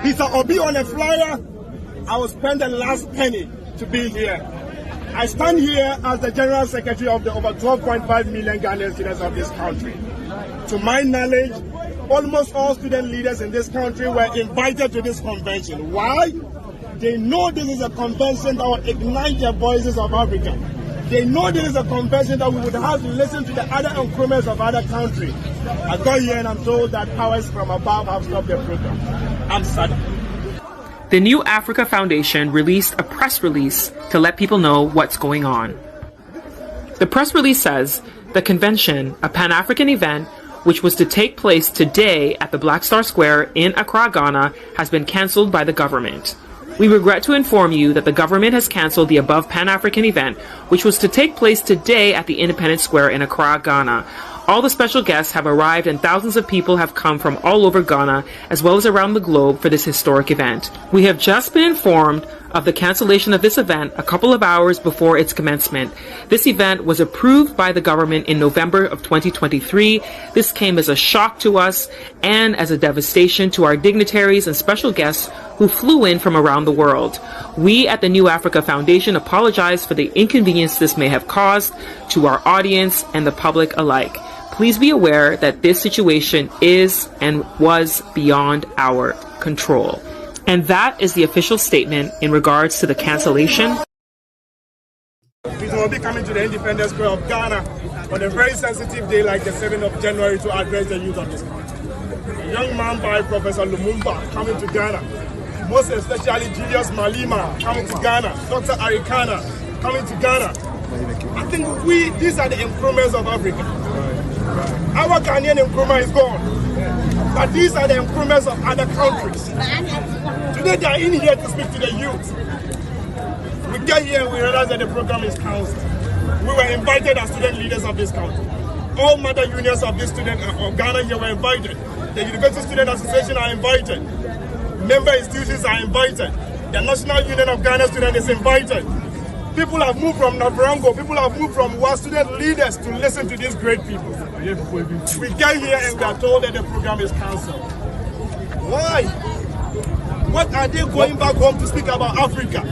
Peter Obi on a flyer, I will spend the last penny to be here. I stand here as the General Secretary of the over 12.5 million Ghanaian students of this country. To my knowledge, almost all student leaders in this country were invited to this convention. Why? They know this is a convention that will ignite the voices of Africa. They know this is a convention that we would have to listen to the other encroachments of other countries. I got here and I'm told that powers from above have stopped the program. I'm sad. The New Africa Foundation released a press release to let people know what's going on. The press release says the convention, a Pan-African event, which was to take place today at the Black Star Square in Accra, Ghana, has been cancelled by the government. We regret to inform you that the government has cancelled the above Pan-African event, which was to take place today at the Independence Square in Accra, Ghana. All the special guests have arrived and thousands of people have come from all over Ghana as well as around the globe for this historic event. We have just been informed of the cancellation of this event a couple of hours before its commencement. This event was approved by the government in November of 2023. This came as a shock to us and as a devastation to our dignitaries and special guests who flew in from around the world. We at the New Africa Foundation apologize for the inconvenience this may have caused to our audience and the public alike. Please be aware that this situation is and was beyond our control. And that is the official statement in regards to the cancellation. Peter will be coming to the Independence Square of Ghana on a very sensitive day like the 7th of January to address the youth of this country. A young man by Professor Lumumba coming to Ghana. Most especially Julius Malema coming to Ghana. Dr. Arikana coming to Ghana. I think these are the improvements of Africa. Our Ghanaian improvement is gone. But these are the improvements of other countries. Today they are in here to speak to the youth. We get here and we realize that the program is cancelled. We were invited as student leaders of this country. All mother unions of this student of Ghana here were invited. The University Student Association are invited. Member institutions are invited. The National Union of Ghana Students is invited. People have moved from Navrango, people have moved from our student leaders to listen to these great people. We get here and we are told that the program is cancelled. Why? What are they going back home to speak about Africa?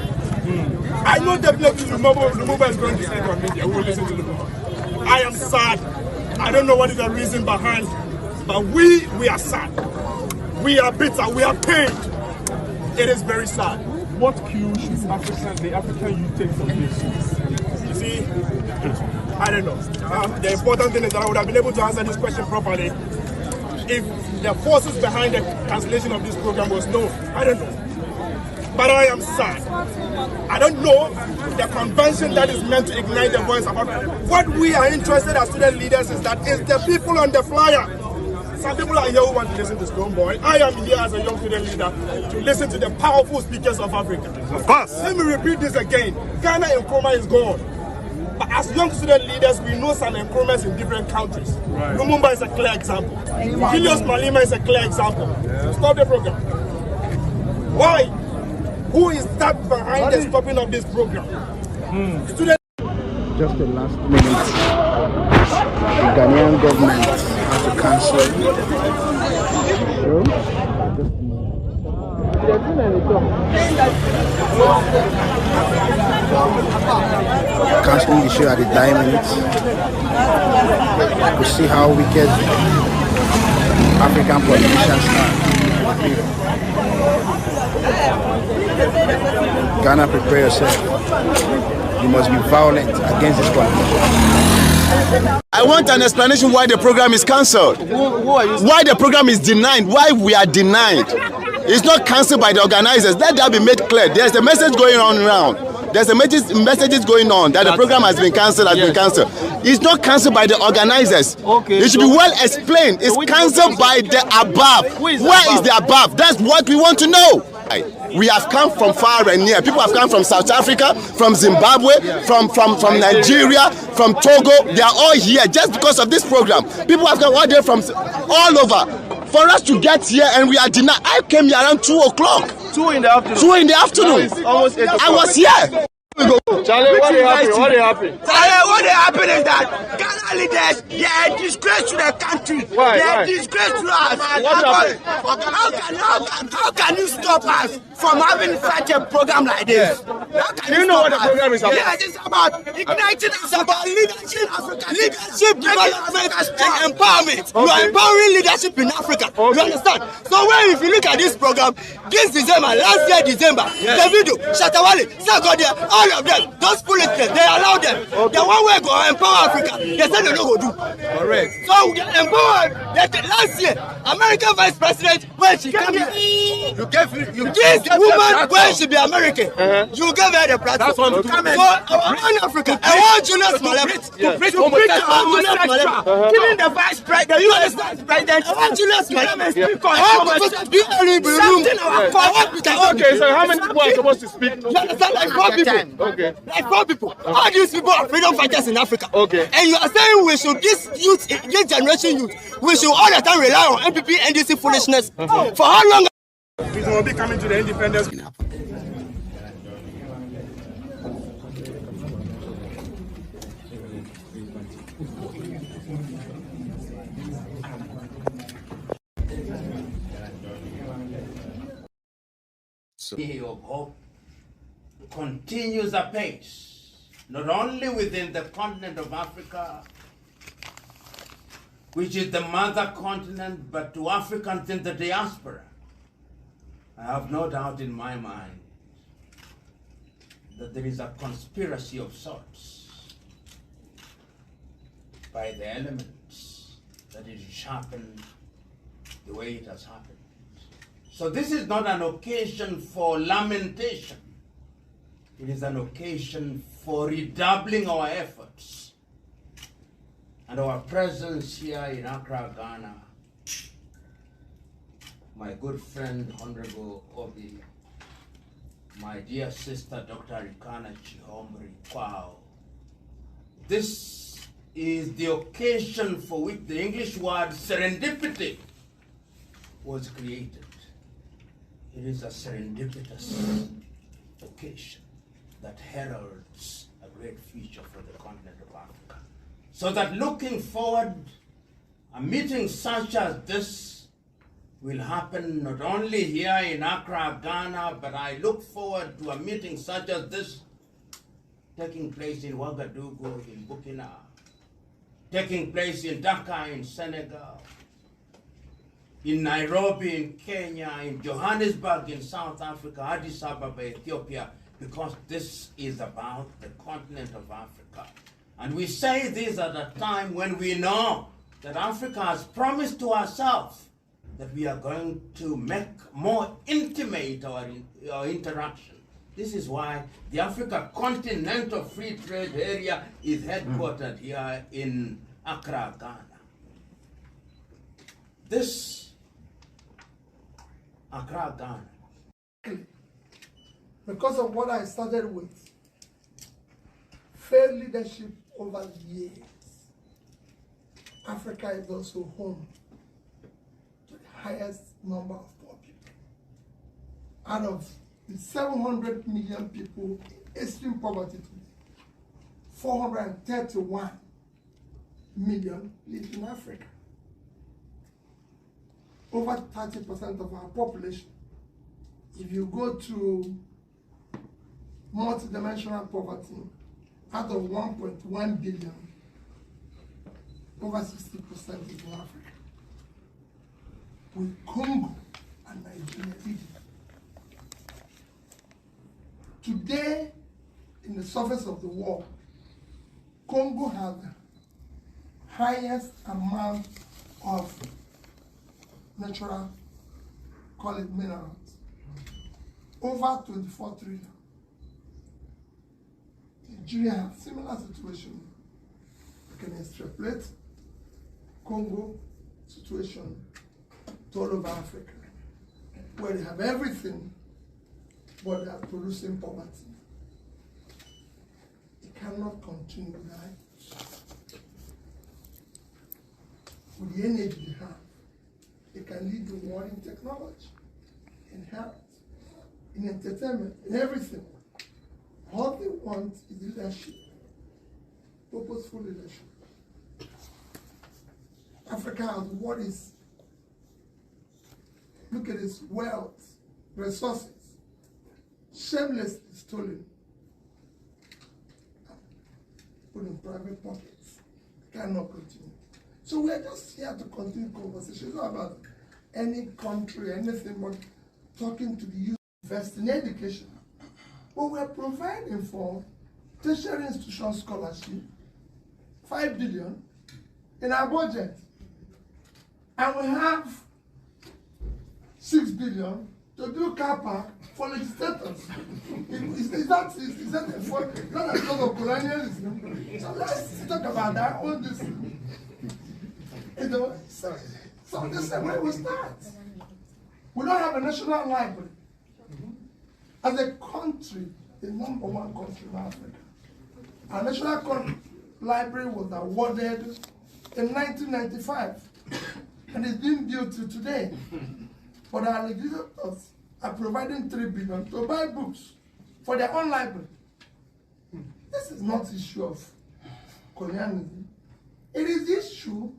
I know definitely Lumumba is going to speak on media. We will listen to Lumumba. I am sad. I don't know what is the reason behind, but we are sad. We are bitter. We are pained. It is very sad. What cue should the African youth take from this? You see, I don't know. The important thing is that I would have been able to answer this question properly if the forces behind the cancellation of this program was known. I don't know. But I am sad. I don't know the convention that is meant to ignite the voice of Africa. What we are interested as student leaders is that it's the people on the flyer. Some people are here who want to listen to Stonebwoy. I am here as a young student leader to listen to the powerful speakers of Africa. Of course. Let me repeat this again. Ghana Nkrumah is gone. But as young student leaders, we know some Nkrumahs in different countries. Right. Lumumba is a clear example. Julius Malema is a clear example. Stop the program. Why? Who is that behind the stopping of this program? Just the last minute, the Ghanaian government has to cancel cancelling the show at the dying minute. To see how wicked African politicians are. Ghana, prepare yourself. You must be violent against this one. I want an explanation why the program is cancelled. Why the program is denied. Why we are denied. It's not cancelled by the organizers. Let that be made clear. There's a message going on around. There's a messages going on that the program has been cancelled. It's not cancelled by the organizers. Okay, it should be well explained. It's cancelled by the above. Where is the above? That's what we want to know. We have come from far and near. People have come from South Africa, from Zimbabwe, from Nigeria, from Togo. They are all here just because of this program. People have come all day from all over. For us to get here and we are denied. I came here around 2 o'clock. 2 in the afternoon. 2 in the afternoon. Almost 8 o'clock. I was here. Charlie, what happened? What happened? Charlie, what happened is that Ghana leaders, they are a disgrace to the country. Why? They are a disgrace to us. What happened? How can you stop us from having such a program like this? How can Do you know what the program is about? Yes, it's about igniting us, about leadership development and empowerment. Okay. You are empowering leadership in Africa. Okay. You understand? So if you look at this program, this December, last year December, Davido, Shatawale, Sarkodie, all of them, those foolishness, they allow them. Okay. The one way go empower Africa, they said they don't go do. Correct. So we empowered that last year, American Vice President, when she came here, this woman, when she be American, you gave her the platform. That's what So our own Africa, I want Julius Malema to preach giving the Vice President, you understand, President, I want Julius Malema speak on Okay, so how many people are supposed to speak? you understand, like 4 people. Okay. Like 4 people. All these people are freedom fighters in Africa. Okay. And you are saying we should, this youth, this generation youth, we should all the time rely on MPP, NDC foolishness. For how long? Peter Obi coming to the independence. Of hope continues apace, not only within the continent of Africa, which is the mother continent, but to Africans in the diaspora. I have no doubt in my mind that there is a conspiracy of sorts by the elements that it has happened the way it has happened. So this is not an occasion for lamentation. It is an occasion for redoubling our efforts. And our presence here in Accra, Ghana, my good friend, Honorable Obi, my dear sister, Dr. Rikana Chihomri Kwao. This is the occasion for which the English word serendipity was created. It is a serendipitous occasion that heralds a great future for the continent of Africa. So that looking forward, a meeting such as this will happen not only here in Accra, Ghana, but I look forward to a meeting such as this taking place in Ouagadougou, in Burkina, taking place in Dakar, in Senegal, in Nairobi, in Kenya, in Johannesburg, in South Africa, Addis Ababa, Ethiopia, because this is about the continent of Africa. And we say this at a time when we know that Africa has promised to ourselves that we are going to make more intimate our interaction. This is why the Africa Continental Free Trade Area is headquartered here in Accra, Ghana. This Accra, Ghana. Because of what I started with, fair leadership over the years, Africa is also home to the highest number of poor people. Out of the 700 million people in extreme poverty today, 431 million live in Africa. Over 30% of our population. If you go to multidimensional poverty, out of 1.1 billion, over 60% is in Africa. With Congo and Nigeria leading. Today, in the surface of the world, Congo has the highest amount of natural, call it minerals, over 24 trillion. Nigeria has similar situation. You can extrapolate Congo situation to all over Africa, where they have everything, but they are producing poverty. It cannot continue like with the energy they have. They can lead the world in technology, in health, in entertainment, in everything. All they want is leadership, purposeful leadership. Africa has what is, look at its wealth, resources, shamelessly stolen, put in private pockets. Cannot continue. So we are just here to continue conversations about any country, anything, but talking to the youth, invest in education. But we are providing for tertiary institution scholarship, 5 billion in our budget. And we have 6 billion to do car park for legislators. Is that a fault? Not a sort of colonialism. So let's talk about that on this. You know, so this is where we start. We don't have a national library. As a country, the #1 country in Africa, our national library was awarded in 1995, and it's being built to today. But our legislators are providing 3 billion to buy books for their own library. This is not issue of colonialism. It is issue.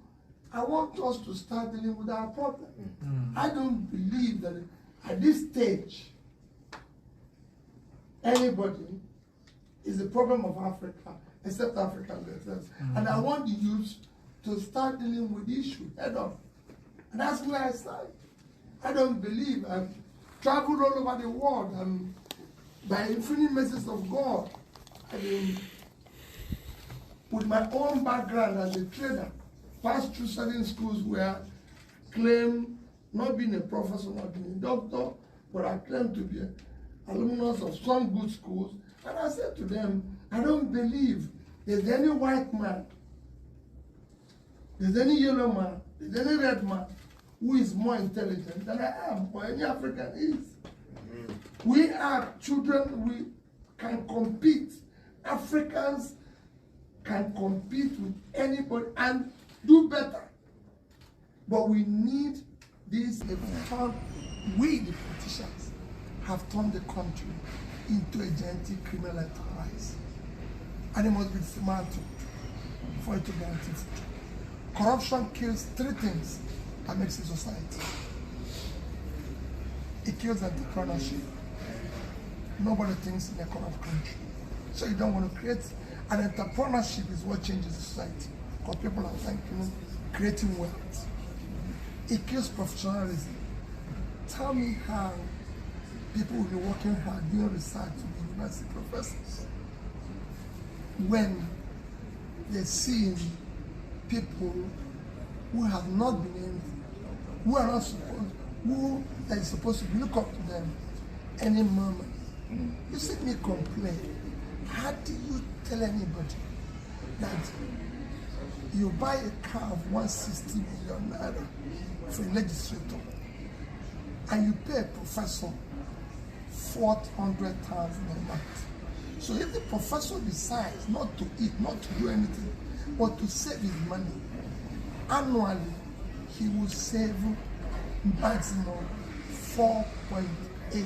I want us to start dealing with our problem. I don't believe that at this stage, anybody is the problem of Africa, except Africans themselves. And I want the youth to start dealing with the issue head on. And that's where I stand. I don't believe I've traveled all over the world, and by infinite mercies of God, I mean, with my own background as a trader, passed through certain schools where I claim not being a professor, not being a doctor, but I claim to be an alumnus of some good schools. And I said to them, I don't believe there's any white man, there's any yellow man, there's any red man who is more intelligent than I am, or any African is. We are children, we can compete. Africans can compete with anybody and do better. But we need this. We, the politicians, have turned the country into a gigantic criminal enterprise. And it must be dismantled for it to be anti-food. Corruption kills 3 things that makes a society. It kills entrepreneurship. Nobody thinks in a corrupt country. So you don't want to create, and entrepreneurship is what changes society. Because people are thinking, creating wealth. It kills professionalism. Tell me how people will be working hard doing research to be university professors when they're seeing people who have not been in, who are not supposed, who are supposed to look up to them any moment. You see me complain. How do you tell anybody that you buy a car of 160 million naira for a legislator and you pay a professor 400,000 a month? So if the professor decides not to eat, not to do anything, but to save his money, annually he will save maximum 4.8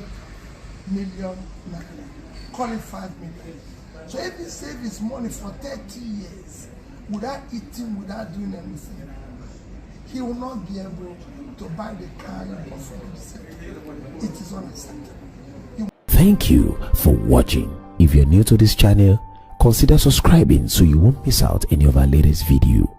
million naira, call it 5 million. So if he saves his money for 30 years without eating, without doing anything, he will not be able to buy the car he bought for himself. It is unacceptable. Thank you for watching. If you're new to this channel, consider subscribing so you won't miss out any of our latest video.